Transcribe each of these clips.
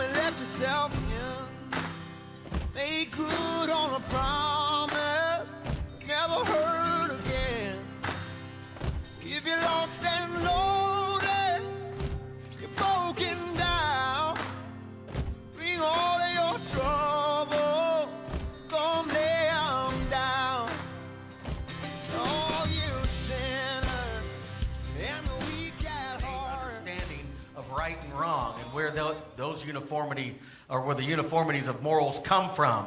and let yourself in. Make good on a promise, never hurt again. If you're lost and loaded, you're broken down, bring all of your trouble, come lay 'em down. All you sinners and the weak at heart. Understanding of right and wrong, and where those where the uniformities of morals come from.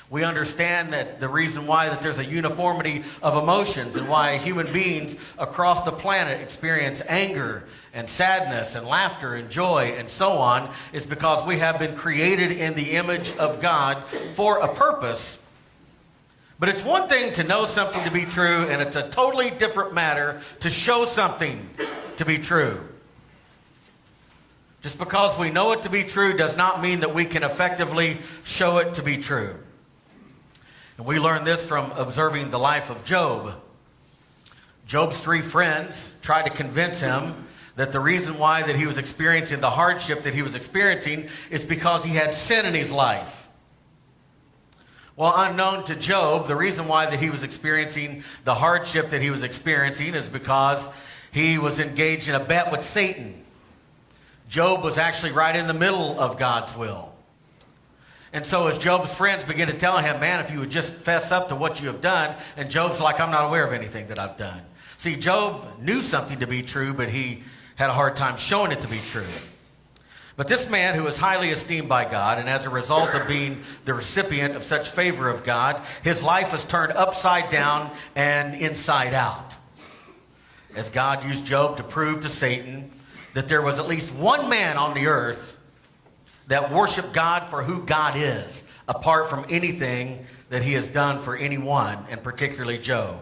We understand that the reason why that there's a uniformity of emotions and why human beings across the planet experience anger and sadness and laughter and joy and so on is because we have been created in the image of God for a purpose. But it's one thing to know something to be true, and it's a totally different matter to show something to be true. Just because we know it to be true does not mean that we can effectively show it to be true. And we learn this from observing the life of Job. Job's 3 friends tried to convince him that the reason why that he was experiencing the hardship that he was experiencing is because he had sin in his life. Well, unknown to Job, the reason why that he was experiencing the hardship that he was experiencing is because he was engaged in a bet with Satan. Job was actually right in the middle of God's will. And so as Job's friends begin to tell him, man, if you would just fess up to what you have done, and Job's like, I'm not aware of anything that I've done. See, Job knew something to be true, but he had a hard time showing it to be true. But this man who was highly esteemed by God, and as a result of being the recipient of such favor of God, his life was turned upside down and inside out. As God used Job to prove to Satan that there was at least one man on the earth that worshiped God for who God is, apart from anything that he has done for anyone, and particularly Job.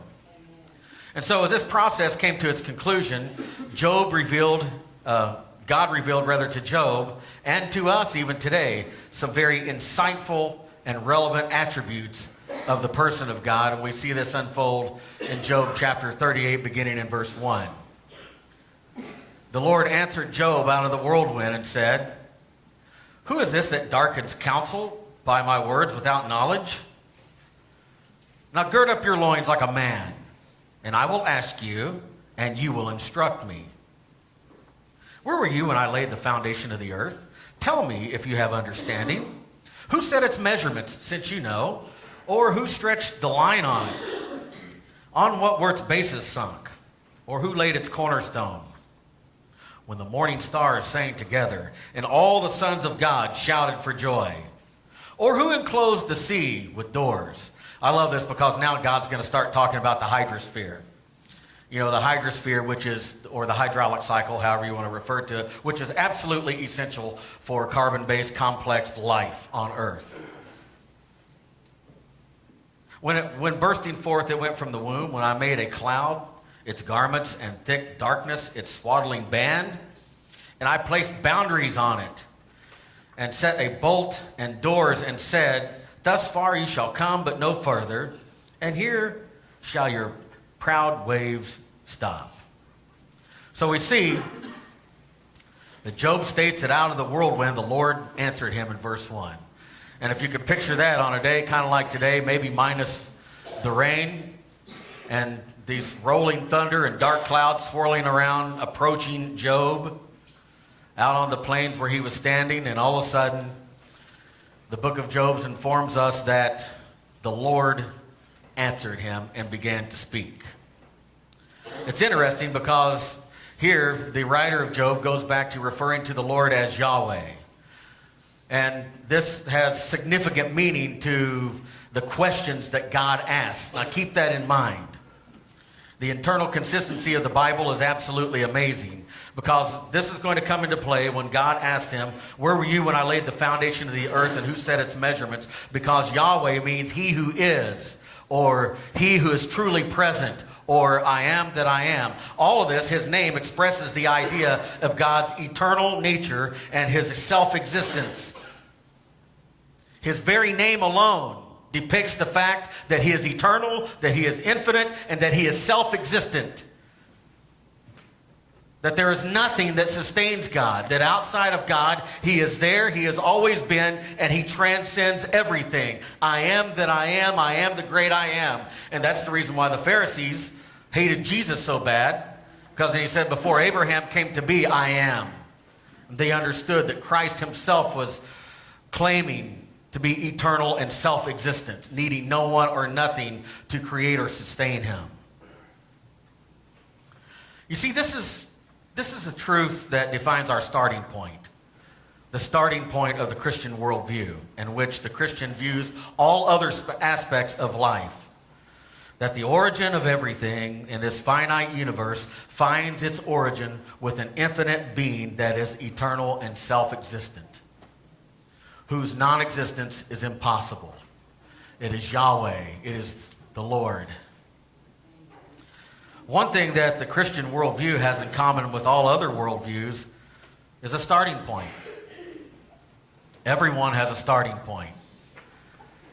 And so as this process came to its conclusion, God revealed to Job, and to us even today, some very insightful and relevant attributes of the person of God. And we see this unfold in Job chapter 38, beginning in verse 1. The Lord answered Job out of the whirlwind and said, who is this that darkens counsel by my words without knowledge? Now gird up your loins like a man, and I will ask you, and you will instruct me. Where were you when I laid the foundation of the earth? Tell me if you have understanding. Who set its measurements, since you know? Or who stretched the line on it? On what were its bases sunk? Or who laid its cornerstone? When the morning stars sang together, and all the sons of God shouted for joy? Or who enclosed the sea with doors? I love this because now God's going to start talking about the hydrosphere. You know, the hydrosphere, which is, or the hydraulic cycle, however you want to refer to it, which is absolutely essential for carbon-based complex life on Earth. When bursting forth, it went from the womb. When I made a cloud, its garments, and thick darkness, its swaddling band. And I placed boundaries on it, and set a bolt and doors, and said, thus far you shall come, but no further, and here shall your proud waves stop. So we see that Job states that out of the whirlwind, the Lord answered him in verse 1. And if you could picture that on a day kind of like today, maybe minus the rain, and these rolling thunder and dark clouds swirling around, approaching Job out on the plains where he was standing, and all of a sudden, the book of Job informs us that the Lord answered him and began to speak. It's interesting because here the writer of Job goes back to referring to the Lord as Yahweh. And this has significant meaning to the questions that God asks. Now keep that in mind. The internal consistency of the Bible is absolutely amazing, because this is going to come into play when God asked him, where were you when I laid the foundation of the earth, and who set its measurements? Because Yahweh means he who is, or he who is truly present, or I am that I am. All of this, his name expresses the idea of God's eternal nature and his self-existence. His very name alone depicts the fact that he is eternal, that he is infinite, and that he is self-existent. That there is nothing that sustains God, that outside of God, he is there, he has always been, and he transcends everything. I am that I am the great I am. And that's the reason why the Pharisees hated Jesus so bad, because he said, before Abraham came to be, I am. They understood that Christ himself was claiming to be eternal and self-existent, needing no one or nothing to create or sustain him. You see, this is a truth that defines our starting point. The starting point of the Christian worldview, in which the Christian views all other aspects of life. That the origin of everything in this finite universe finds its origin with an infinite being that is eternal and self-existent, whose non-existence is impossible. It is Yahweh. It is the Lord. One thing that the Christian worldview has in common with all other worldviews is a starting point. Everyone has a starting point.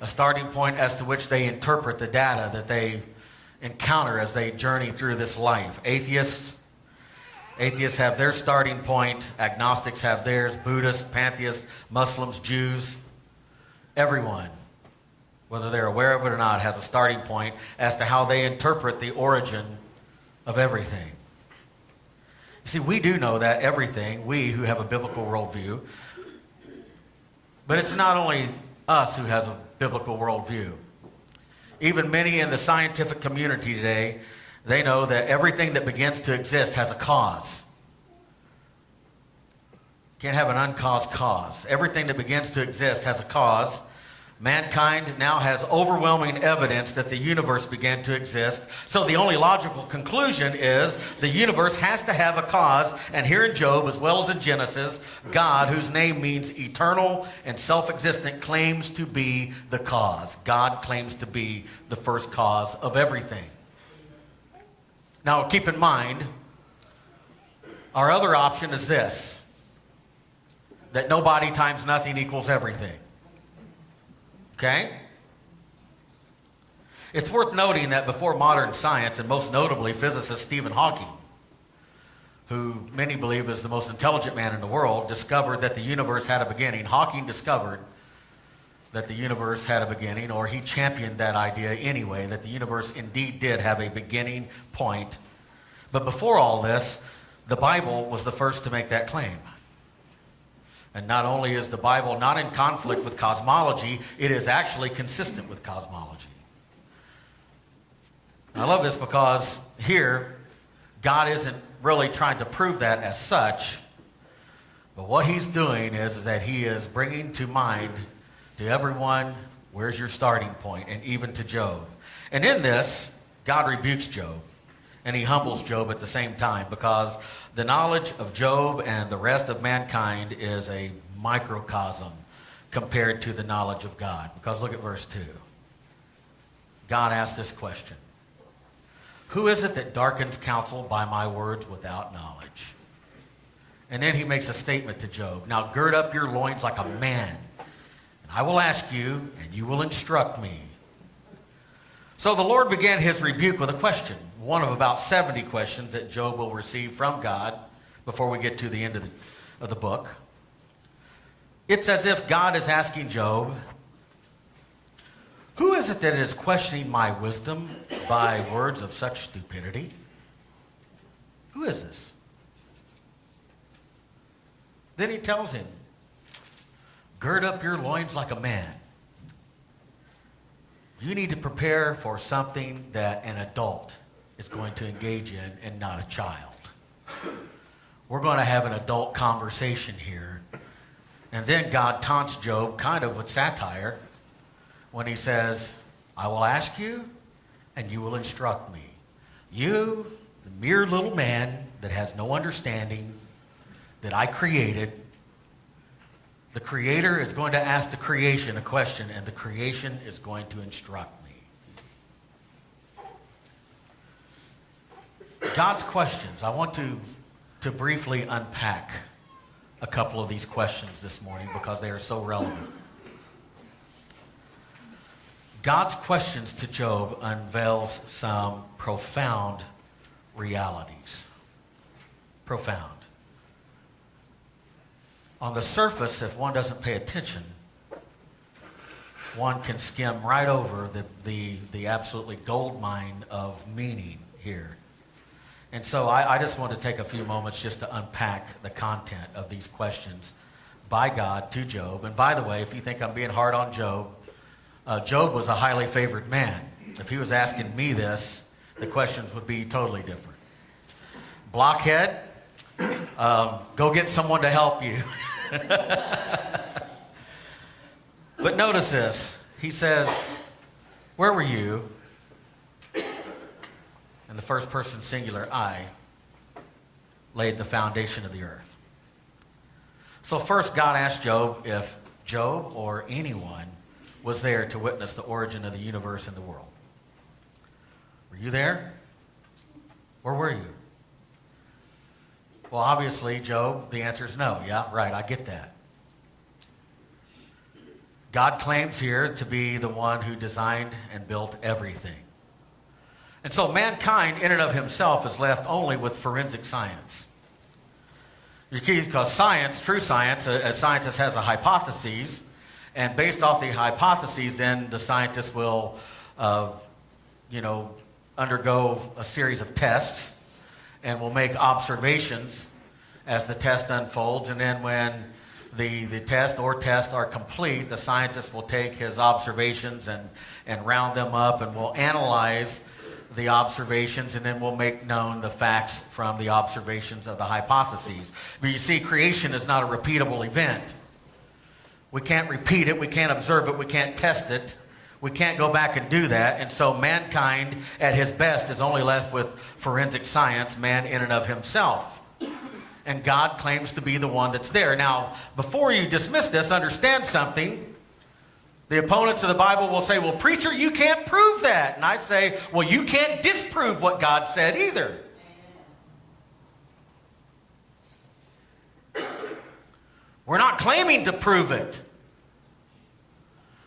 A starting point as to which they interpret the data that they encounter as they journey through this life. Atheists have their starting point. Agnostics have theirs. Buddhists, pantheists, Muslims, Jews. Everyone, whether they're aware of it or not, has a starting point as to how they interpret the origin of everything. You see, we do know that everything, we who have a biblical worldview, but it's not only us who has a biblical worldview. Even many in the scientific community today, they know that everything that begins to exist has a cause. Can't have an uncaused cause. Everything that begins to exist has a cause. Mankind now has overwhelming evidence that the universe began to exist. So the only logical conclusion is the universe has to have a cause. And here in Job, as well as in Genesis, God, whose name means eternal and self-existent, claims to be the cause. God claims to be the first cause of everything. Now, keep in mind, our other option is this, that nobody times nothing equals everything. Okay? It's worth noting that before modern science, and most notably physicist Stephen Hawking, who many believe is the most intelligent man in the world, discovered that the universe had a beginning. Hawking discovered that the universe had a beginning, or he championed that idea anyway, that the universe indeed did have a beginning point. But before all this, the Bible was the first to make that claim. And not only is the Bible not in conflict with cosmology, it is actually consistent with cosmology. I love this because here, God isn't really trying to prove that as such, but what he's doing is that he is bringing to mind to everyone, where's your starting point, and even to Job. And in this, God rebukes Job, and he humbles Job at the same time, because the knowledge of Job and the rest of mankind is a microcosm compared to the knowledge of God. Because look at verse 2. God asks this question: who is it that darkens counsel by my words without knowledge? And then he makes a statement to Job. Now gird up your loins like a man, and I will ask you, and you will instruct me. So the Lord began his rebuke with a question, one of about 70 questions that Job will receive from God before we get to the end of the book. It's as if God is asking Job, who is it that is questioning my wisdom by words of such stupidity? Who is this? Then he tells him, gird up your loins like a man. You need to prepare for something that an adult is going to engage in and not a child. We're going to have an adult conversation here. And then God taunts Job kind of with satire when he says, I will ask you and you will instruct me. You, the mere little man that has no understanding, that I created, the Creator is going to ask the creation a question, and the creation is going to instruct me. God's questions. I want to briefly unpack a couple of these questions this morning because they are so relevant. God's questions to Job unveils some profound realities. profound. On the surface, if one doesn't pay attention, one can skim right over the absolutely gold mine of meaning here. And so I just want to take a few moments just to unpack the content of these questions by God to Job. And by the way, if you think I'm being hard on Job, Job was a highly favored man. If he was asking me this, the questions would be totally different. Blockhead, go get someone to help you. But notice this. He says, where were you? And the first person singular, I, laid the foundation of the earth. So first God asked Job if Job or anyone was there to witness the origin of the universe and the world. Were you there? Or were you? Well, obviously, Job, the answer is no. Yeah, right, I get that. God claims here to be the one who designed and built everything. And so mankind, in and of himself, is left only with forensic science. Because science, true science, a scientist has a hypothesis, and based off the hypotheses, then the scientist will, undergo a series of tests, and will make observations as the test unfolds. And then when the test or tests are complete, the scientist will take his observations and round them up, and will analyze the observations, and then we'll make known the facts from the observations of the hypotheses. But you see, creation is not a repeatable event. We can't repeat it, we can't observe it, we can't test it, we can't go back and do that. And so mankind, at his best, is only left with forensic science, man in and of himself. And God claims to be the one that's there. Now, before you dismiss this, understand something. The opponents of the Bible will say, well, preacher, you can't prove that. And I say, well, you can't disprove what God said either. We're not claiming to prove it.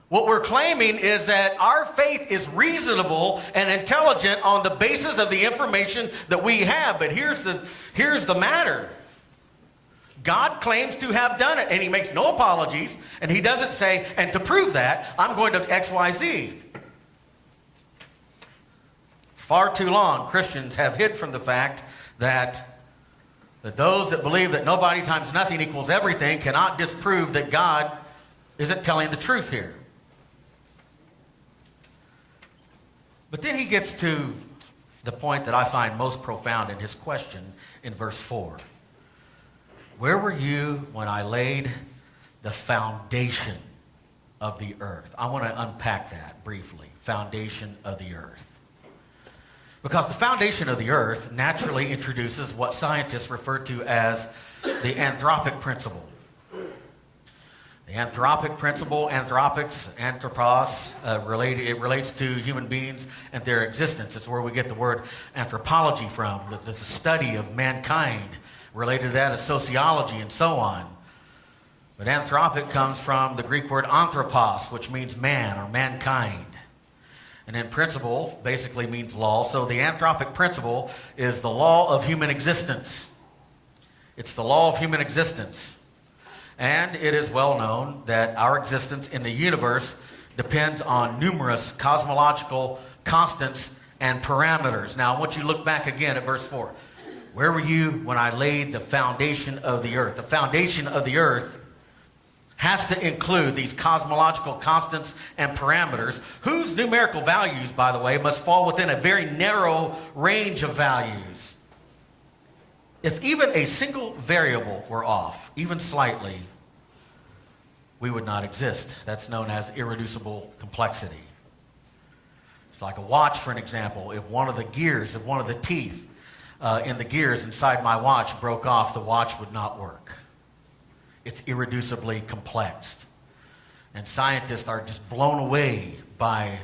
What we're claiming is that our faith is reasonable and intelligent on the basis of the information that we have. But here's the matter. God claims to have done it, and he makes no apologies, and he doesn't say, and to prove that, I'm going to X, Y, Z. Far too long, Christians have hid from the fact that those that believe that nobody times nothing equals everything cannot disprove that God isn't telling the truth here. But then he gets to the point that I find most profound in his question in verse 4. Where were you when I laid the foundation of the earth? I want to unpack that briefly. Foundation of the earth. Because the foundation of the earth naturally introduces what scientists refer to as the anthropic principle. The anthropic principle, anthropics, anthropos, it relates to human beings and their existence. It's where we get the word anthropology from. The study of mankind. Related to that is sociology and so on. But anthropic comes from the Greek word anthropos, which means man or mankind. And then principle basically means law. So the anthropic principle is the law of human existence. It's the law of human existence. And it is well known that our existence in the universe depends on numerous cosmological constants and parameters. Now I want you to look back again at verse 4. Where were you when I laid the foundation of the earth? The foundation of the earth has to include these cosmological constants and parameters, whose numerical values, by the way, must fall within a very narrow range of values. If even a single variable were off, even slightly, we would not exist. That's known as irreducible complexity. It's like a watch, for an example. If one of the gears, if one of the teeth in the gears inside my watch broke off, the watch would not work. It's irreducibly complex. And scientists are just blown away by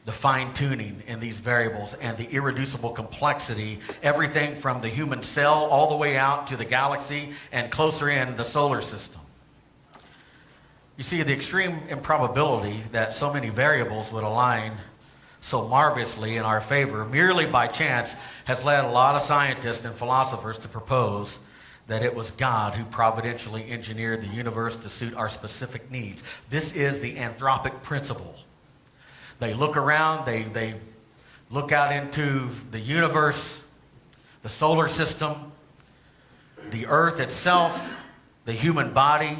the fine-tuning in these variables and the irreducible complexity, everything from the human cell all the way out to the galaxy and closer in the solar system. You see, the extreme improbability that so many variables would align so marvelously in our favor, merely by chance, has led a lot of scientists and philosophers to propose that it was God who providentially engineered the universe to suit our specific needs. This is the anthropic principle. They look around, they look out into the universe, the solar system, the earth itself, the human body,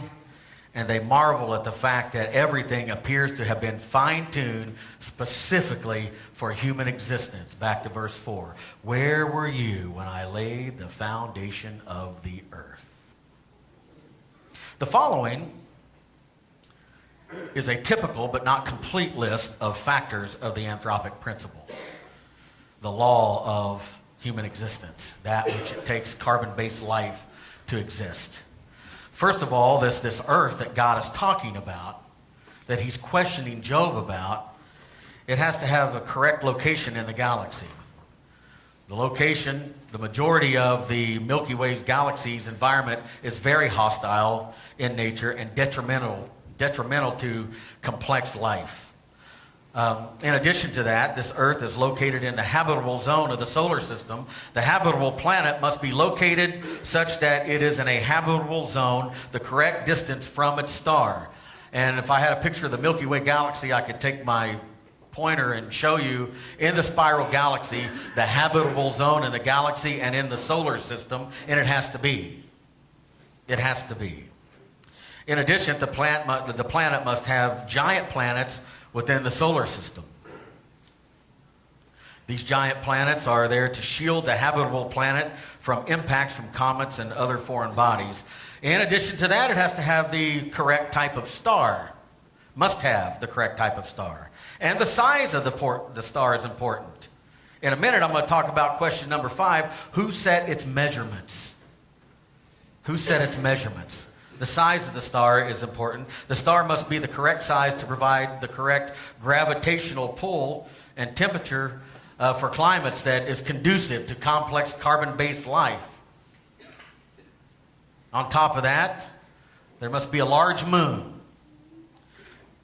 and they marvel at the fact that everything appears to have been fine-tuned specifically for human existence. Back to verse 4. Where were you when I laid the foundation of the earth? The following is a typical but not complete list of factors of the anthropic principle. The law of human existence, that which it takes carbon-based life to exist. First of all, this earth that God is talking about, that he's questioning Job about, it has to have a correct location in the galaxy. The location, the majority of the Milky Way's galaxy's environment is very hostile in nature and detrimental to complex life. In addition to that, this Earth is located in the habitable zone of the solar system. The habitable planet must be located such that it is in a habitable zone, the correct distance from its star. And if I had a picture of the Milky Way galaxy, I could take my pointer and show you in the spiral galaxy the habitable zone in the galaxy and in the solar system, and it has to be. It has to be. In addition, the planet must have giant planets within the solar system. These giant planets are there to shield the habitable planet from impacts from comets and other foreign bodies. In addition to that, it has to have the correct type of star. Must have the correct type of star. And the size of the star is important. In a minute, I'm going to talk about question number 5. Who set its measurements? Who set its measurements? The size of the star is important. The star must be the correct size to provide the correct gravitational pull and temperature for climates that is conducive to complex carbon-based life. On top of that, there must be a large moon.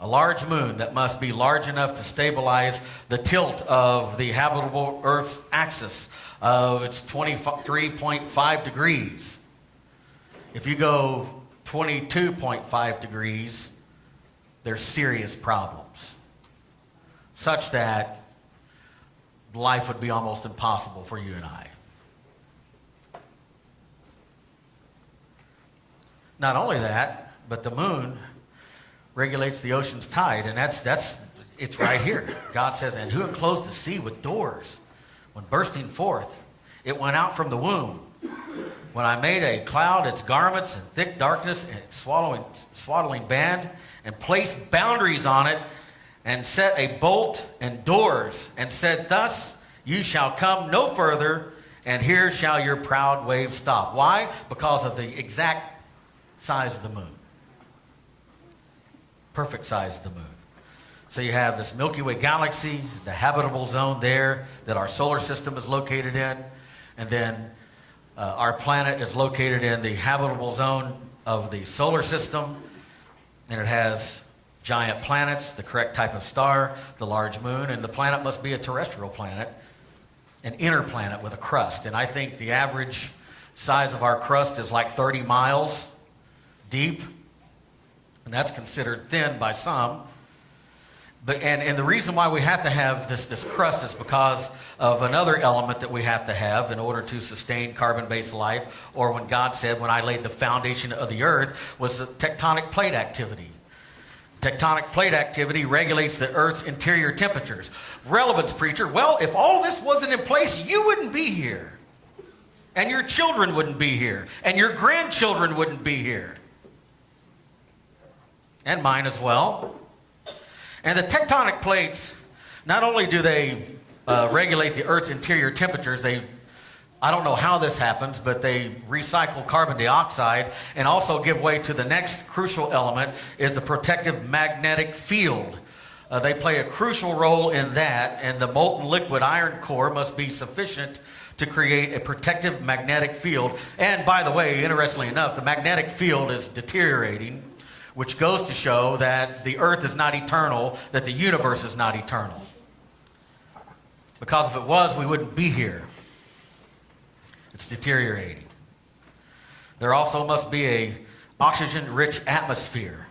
A large moon that must be large enough to stabilize the tilt of the habitable Earth's axis. It's 23.5 degrees. If you go 22.5 degrees, there's serious problems, such that life would be almost impossible for you and I. Not only that, but the moon regulates the ocean's tide, and it's right here. God says, and who enclosed the sea with doors? When bursting forth, it went out from the womb. When I made a cloud, its garments, and thick darkness, and swaddling band, and placed boundaries on it, and set a bolt and doors, and said, thus you shall come no further, and here shall your proud waves stop. Why? Because of the exact size of the moon. Perfect size of the moon. So you have this Milky Way galaxy, the habitable zone there that our solar system is located in, and then our planet is located in the habitable zone of the solar system, and it has giant planets, the correct type of star, the large moon, and the planet must be a terrestrial planet, an inner planet with a crust. And I think the average size of our crust is like 30 miles deep, and that's considered thin by some. But and the reason why we have to have this crust is because of another element that we have to have in order to sustain carbon-based life, or when God said, when I laid the foundation of the earth, was the tectonic plate activity. Tectonic plate activity regulates the Earth's interior temperatures. Relevance, preacher. Well, if all this wasn't in place, you wouldn't be here. And your children wouldn't be here. And your grandchildren wouldn't be here. And mine as well. And the tectonic plates, not only do they regulate the Earth's interior temperatures, I don't know how this happens, but they recycle carbon dioxide and also give way to the next crucial element, is the protective magnetic field. They play a crucial role in that, and the molten liquid iron core must be sufficient to create a protective magnetic field. And by the way, interestingly enough, the magnetic field is deteriorating, which goes to show that the earth is not eternal, that the universe is not eternal. Because if it was, we wouldn't be here. It's deteriorating. There also must be a oxygen-rich atmosphere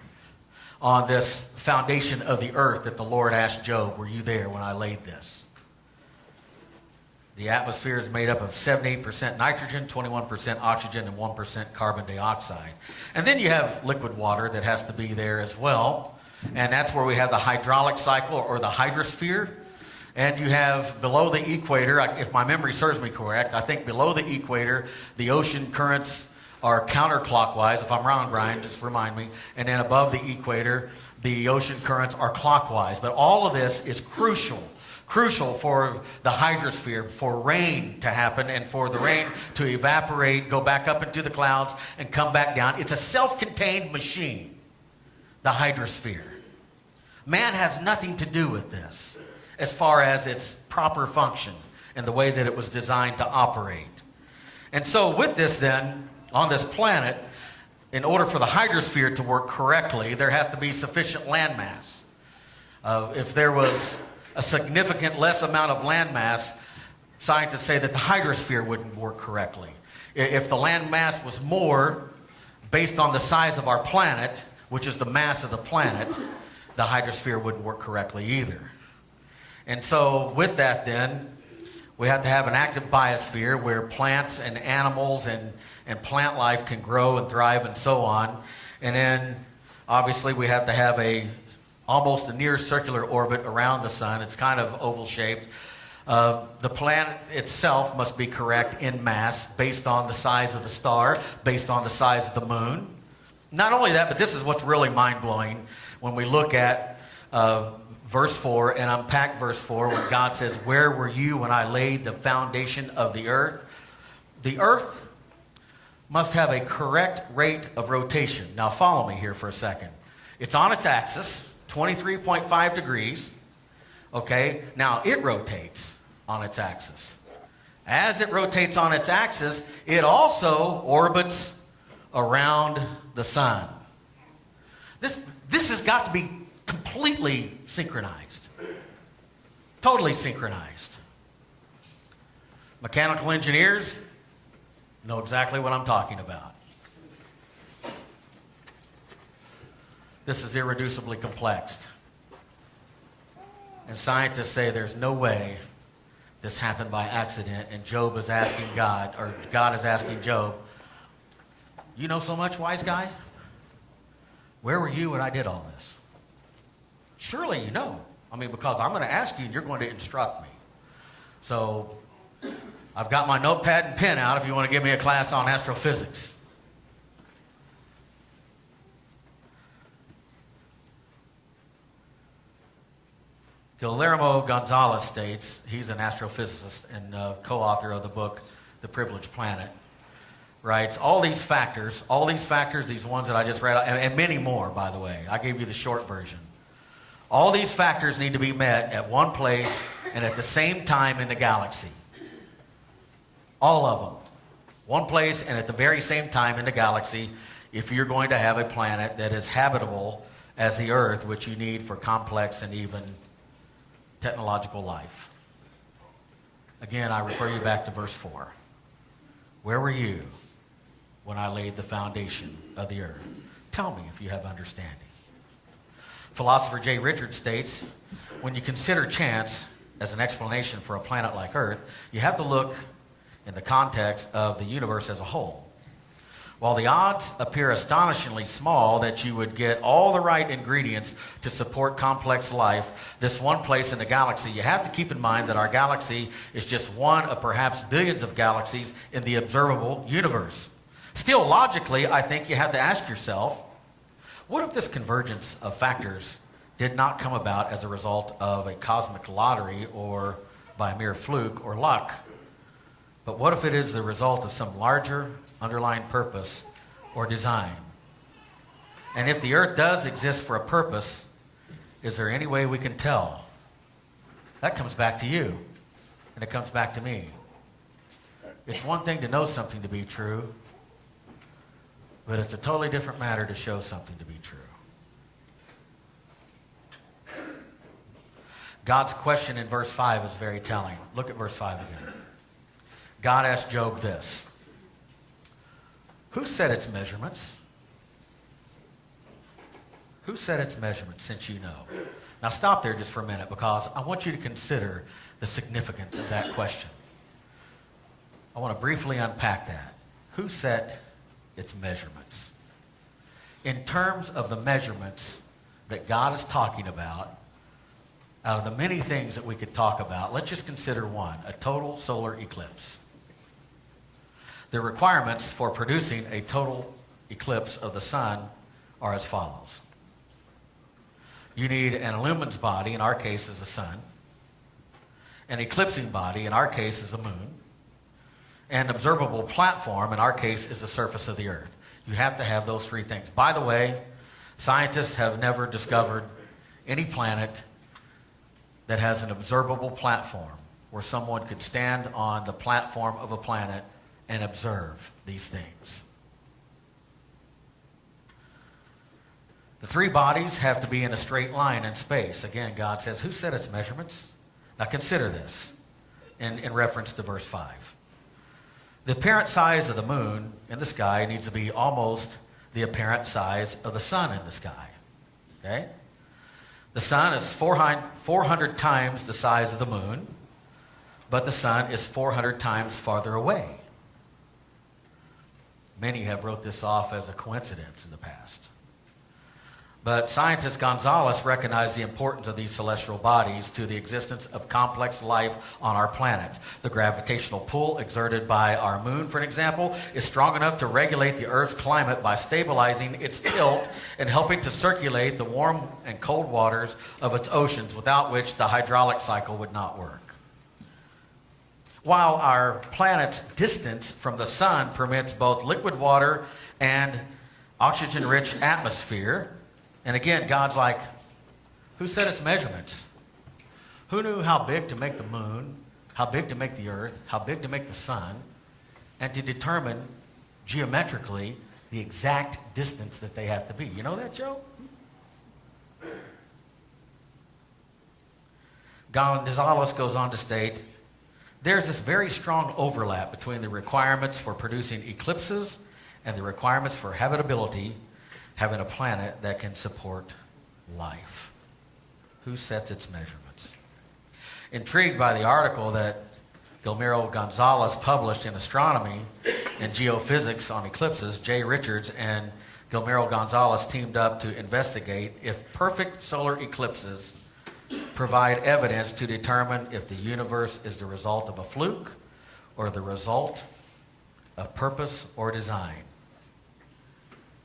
on this foundation of the earth that the Lord asked Job, were you there when I laid this? The atmosphere is made up of 78% nitrogen, 21% oxygen, and 1% carbon dioxide. And then you have liquid water that has to be there as well. And that's where we have the hydraulic cycle or the hydrosphere. And you have below the equator, if my memory serves me correct, I think below the equator, the ocean currents are counterclockwise. If I'm wrong, Brian, just remind me. And then above the equator, the ocean currents are clockwise. But all of this is crucial for the hydrosphere, for rain to happen and for the rain to evaporate, go back up into the clouds and come back down. It's a self-contained machine, the hydrosphere. Man has nothing to do with this as far as its proper function and the way that it was designed to operate. And so with this then, on this planet, in order for the hydrosphere to work correctly, there has to be sufficient landmass. If there was a significant less amount of landmass, scientists say that the hydrosphere wouldn't work correctly. If the landmass was more based on the size of our planet, which is the mass of the planet, the hydrosphere wouldn't work correctly either. And so with that then, we have to have an active biosphere where plants and animals and plant life can grow and thrive and so on. And then obviously we have to have almost a near circular orbit around the sun. It's kind of oval shaped. The planet itself must be correct in mass based on the size of the star, based on the size of the moon. Not only that, but this is what's really mind-blowing when we look at verse 4 and unpack verse 4 when God says, where were you when I laid the foundation of the earth? The earth must have a correct rate of rotation. Now follow me here for a second. It's on its axis, 23.5 degrees. Okay, now it rotates on its axis. As it rotates on its axis, it also orbits around the sun. This has got to be completely synchronized. Totally synchronized. Mechanical engineers know exactly what I'm talking about. This is irreducibly complex. And scientists say there's no way this happened by accident, and Job is asking God, or God is asking Job, you know so much, wise guy? Where were you when I did all this? Surely you know. I mean, because I'm going to ask you and you're going to instruct me. So I've got my notepad and pen out if you want to give me a class on astrophysics. Guillermo Gonzalez states, he's an astrophysicist and co-author of the book, The Privileged Planet, writes, all these factors, these ones that I just read, and many more, by the way. I gave you the short version. All these factors need to be met at one place and at the same time in the galaxy. All of them. One place and at the very same time in the galaxy if you're going to have a planet that is habitable as the Earth, which you need for complex and even technological life. Again, I refer you back to verse 4. Where were you when I laid the foundation of the earth? Tell me if you have understanding. Philosopher J. Richards states, when you consider chance as an explanation for a planet like Earth, you have to look in the context of the universe as a whole. While the odds appear astonishingly small that you would get all the right ingredients to support complex life, this one place in the galaxy, you have to keep in mind that our galaxy is just one of perhaps billions of galaxies in the observable universe. Still, logically, I think you have to ask yourself, what if this convergence of factors did not come about as a result of a cosmic lottery or by a mere fluke or luck? But what if it is the result of some larger underlying purpose or design? And if the earth does exist for a purpose, is there any way we can tell? That comes back to you, and it comes back to me. It's one thing to know something to be true, but it's a totally different matter to show something to be true. God's question in verse 5 is very telling. Look at verse 5 again. God asked Job this: who set its measurements? Who set its measurements, since you know? Now stop there just for a minute, because I want you to consider the significance of that question. I want to briefly unpack that. Who set its measurements? In terms of the measurements that God is talking about, out of the many things that we could talk about, let's just consider one: a total solar eclipse. The requirements for producing a total eclipse of the sun are as follows. You need an illumined body, in our case is the sun, an eclipsing body, in our case is the moon, and an observable platform, in our case is the surface of the earth. You have to have those three things. By the way, scientists have never discovered any planet that has an observable platform where someone could stand on the platform of a planet and observe these things. The three bodies have to be in a straight line in space. Again, God says, who set its measurements? Now consider this in reference to verse 5. The apparent size of the moon in the sky needs to be almost the apparent size of the sun in the sky. Okay? The sun is 400 times the size of the moon, but the sun is 400 times farther away. Many have wrote this off as a coincidence in the past. But scientist Gonzalez recognized the importance of these celestial bodies to the existence of complex life on our planet. The gravitational pull exerted by our moon, for an example, is strong enough to regulate the Earth's climate by stabilizing its tilt and helping to circulate the warm and cold waters of its oceans, without which the hydraulic cycle would not work. While our planet's distance from the sun permits both liquid water and oxygen-rich atmosphere, and again, God's like, who set its measurements? Who knew how big to make the moon, how big to make the earth, how big to make the sun, and to determine geometrically the exact distance that they have to be? You know that, Joe? Gonzalez goes on to state, there's this very strong overlap between the requirements for producing eclipses and the requirements for habitability, having a planet that can support life. Who sets its measurements? Intrigued by the article that Guillermo Gonzalez published in Astronomy and Geophysics on eclipses, Jay Richards and Guillermo Gonzalez teamed up to investigate if perfect solar eclipses provide evidence to determine if the universe is the result of a fluke or the result of purpose or design.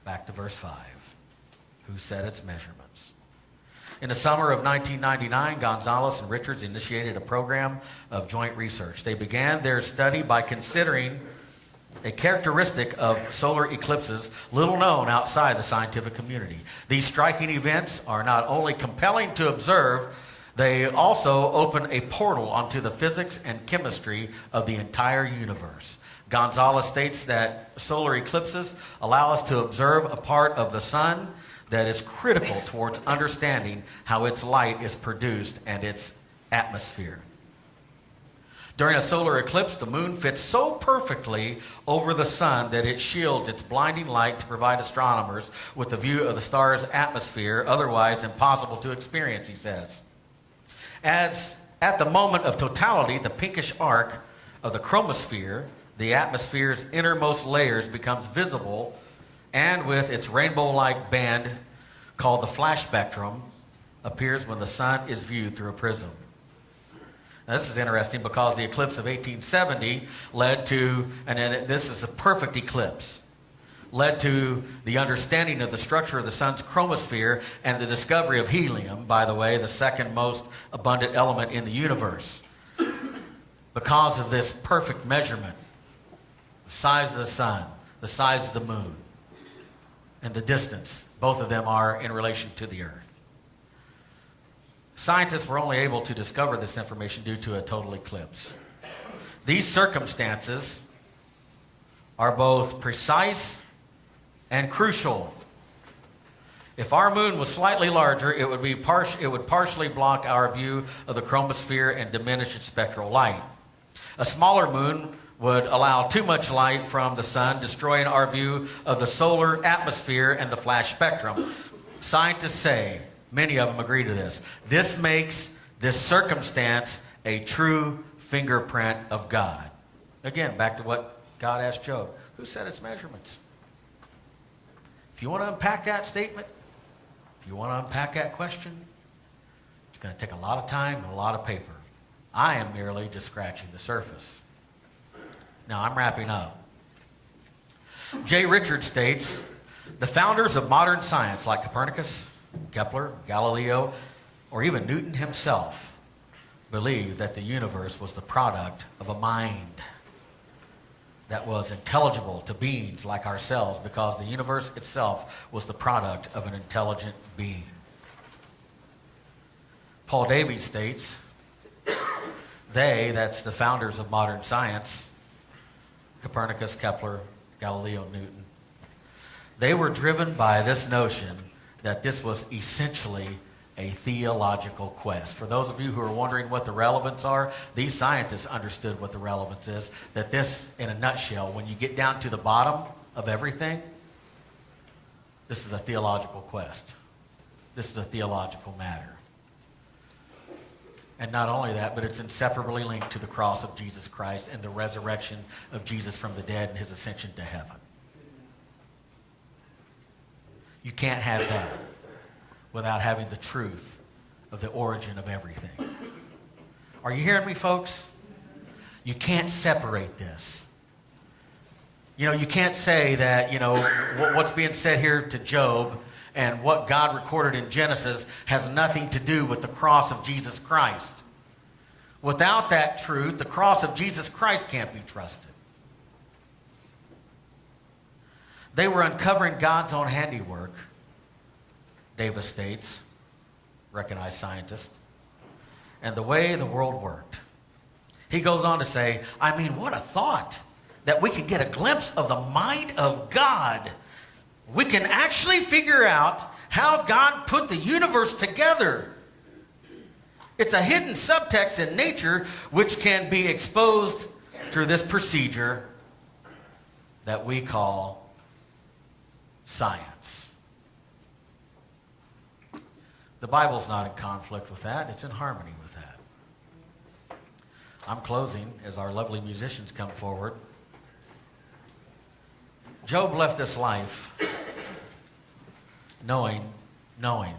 Back to verse 5. Who set its measurements? In the summer of 1999, Gonzalez and Richards initiated a program of joint research. They began their study by considering a characteristic of solar eclipses little known outside the scientific community. These striking events are not only compelling to observe, they also open a portal onto the physics and chemistry of the entire universe. Gonzalez states that solar eclipses allow us to observe a part of the sun that is critical towards understanding how its light is produced and its atmosphere. During a solar eclipse, the moon fits so perfectly over the sun that it shields its blinding light to provide astronomers with a view of the star's atmosphere, otherwise impossible to experience, he says. As at the moment of totality, the pinkish arc of the chromosphere, the atmosphere's innermost layers, becomes visible, and with its rainbow-like band called the flash spectrum appears when the sun is viewed through a prism. Now, this is interesting because the eclipse of 1870 led to, and this is a perfect eclipse, led to the understanding of the structure of the sun's chromosphere and the discovery of helium, by the way, the second most abundant element in the universe. Because of this perfect measurement, the size of the sun, the size of the moon, and the distance, both of them are in relation to the earth. Scientists were only able to discover this information due to a total eclipse. These circumstances are both precise and crucial If our moon was slightly larger, it would partially block our view of the chromosphere and diminish its spectral light. A smaller moon would allow too much light from the sun, destroying our view of the solar atmosphere and the flash spectrum. Scientists say, many of them agree to this, this makes this circumstance a true fingerprint of God. Again, back to what God asked Job. Who set its measurements? If you want to unpack that statement, if you want to unpack that question, it's going to take a lot of time and a lot of paper. I am merely just scratching the surface. Now, I'm wrapping up. J. Richards states, the founders of modern science like Copernicus, Kepler, Galileo, or even Newton himself believed that the universe was the product of a mind that was intelligible to beings like ourselves, because the universe itself was the product of an intelligent being. Paul Davies states, that's the founders of modern science, Copernicus, Kepler, Galileo, Newton, they were driven by this notion that this was essentially a theological quest. For those of you who are wondering what the relevance are, these scientists understood what the relevance is. That this, in a nutshell, when you get down to the bottom of everything, this is a theological quest. This is a theological matter. And not only that, but it's inseparably linked to the cross of Jesus Christ and the resurrection of Jesus from the dead and his ascension to heaven. You can't have that without having the truth of the origin of everything. Are you hearing me, folks? You can't separate this. You know, you can't say that, what's being said here to Job and what God recorded in Genesis has nothing to do with the cross of Jesus Christ. Without that truth, the cross of Jesus Christ can't be trusted. They were uncovering God's own handiwork, Davis states, recognized scientist, and the way the world worked. He goes on to say, what a thought that we can get a glimpse of the mind of God. We can actually figure out how God put the universe together. It's a hidden subtext in nature which can be exposed through this procedure that we call science. The Bible's not in conflict with that. It's in harmony with that. I'm closing as our lovely musicians come forward. Job left this life knowing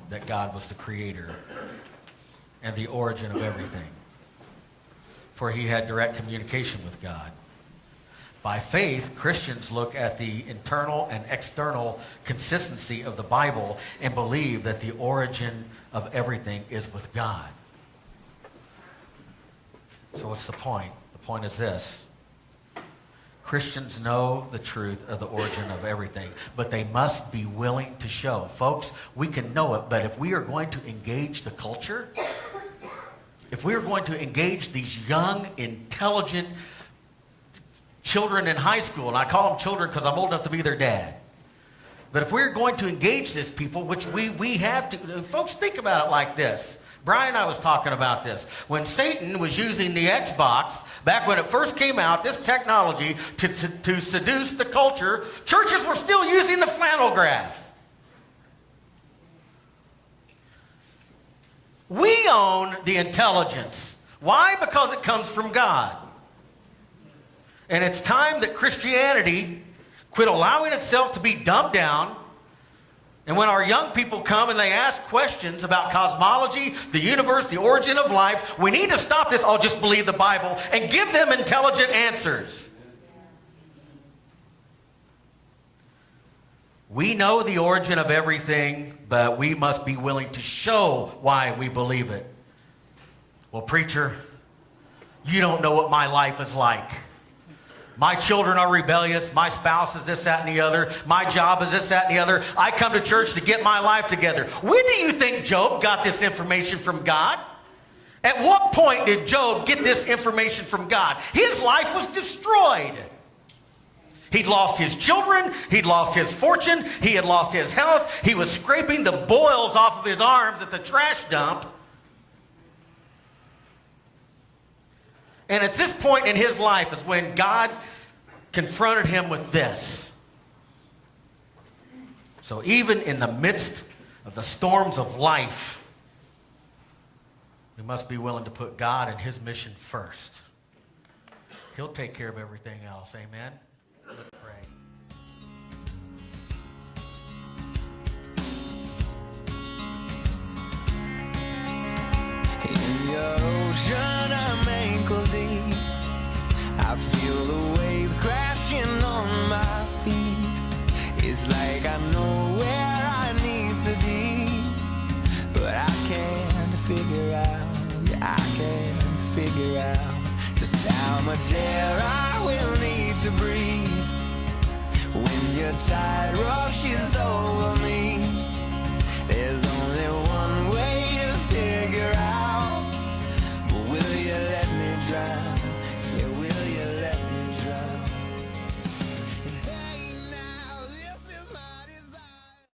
that God was the creator and the origin of everything. For he had direct communication with God. By faith, Christians look at the internal and external consistency of the Bible and believe that the origin of everything is with God. So what's the point? The point is this. Christians know the truth of the origin of everything, but they must be willing to show. Folks, we can know it, but if we are going to engage the culture, if we are going to engage these young, intelligent children in high school, and I call them children because I'm old enough to be their dad. But if we're going to engage this people, which we have to, folks, think about it like this. Brian and I was talking about this. When Satan was using the Xbox, back when it first came out, this technology to seduce the culture, churches were still using the flannel graph. We own the intelligence. Why? Because it comes from God. And it's time that Christianity quit allowing itself to be dumbed down. And when our young people come and they ask questions about cosmology, the universe, the origin of life, we need to stop this, "I'll just believe the Bible," and give them intelligent answers. We know the origin of everything, but we must be willing to show why we believe it. Well, preacher, you don't know what my life is like. My children are rebellious. My spouse is this, that, and the other. My job is this, that, and the other. I come to church to get my life together. When do you think Job got this information from God? At what point did Job get this information from God? His life was destroyed. He'd lost his children. He'd lost his fortune. He had lost his health. He was scraping the boils off of his arms at the trash dump. And at this point in his life is when God confronted him with this. So even in the midst of the storms of life, we must be willing to put God and his mission first. He'll take care of everything else. Amen? Let's pray. In your ocean, I'm ankle deep. I feel the waves crashing on my feet. It's like I know where I need to be, but I can't figure out, yeah, I can't figure out just how much air I will need to breathe when your tide rushes over me. There's only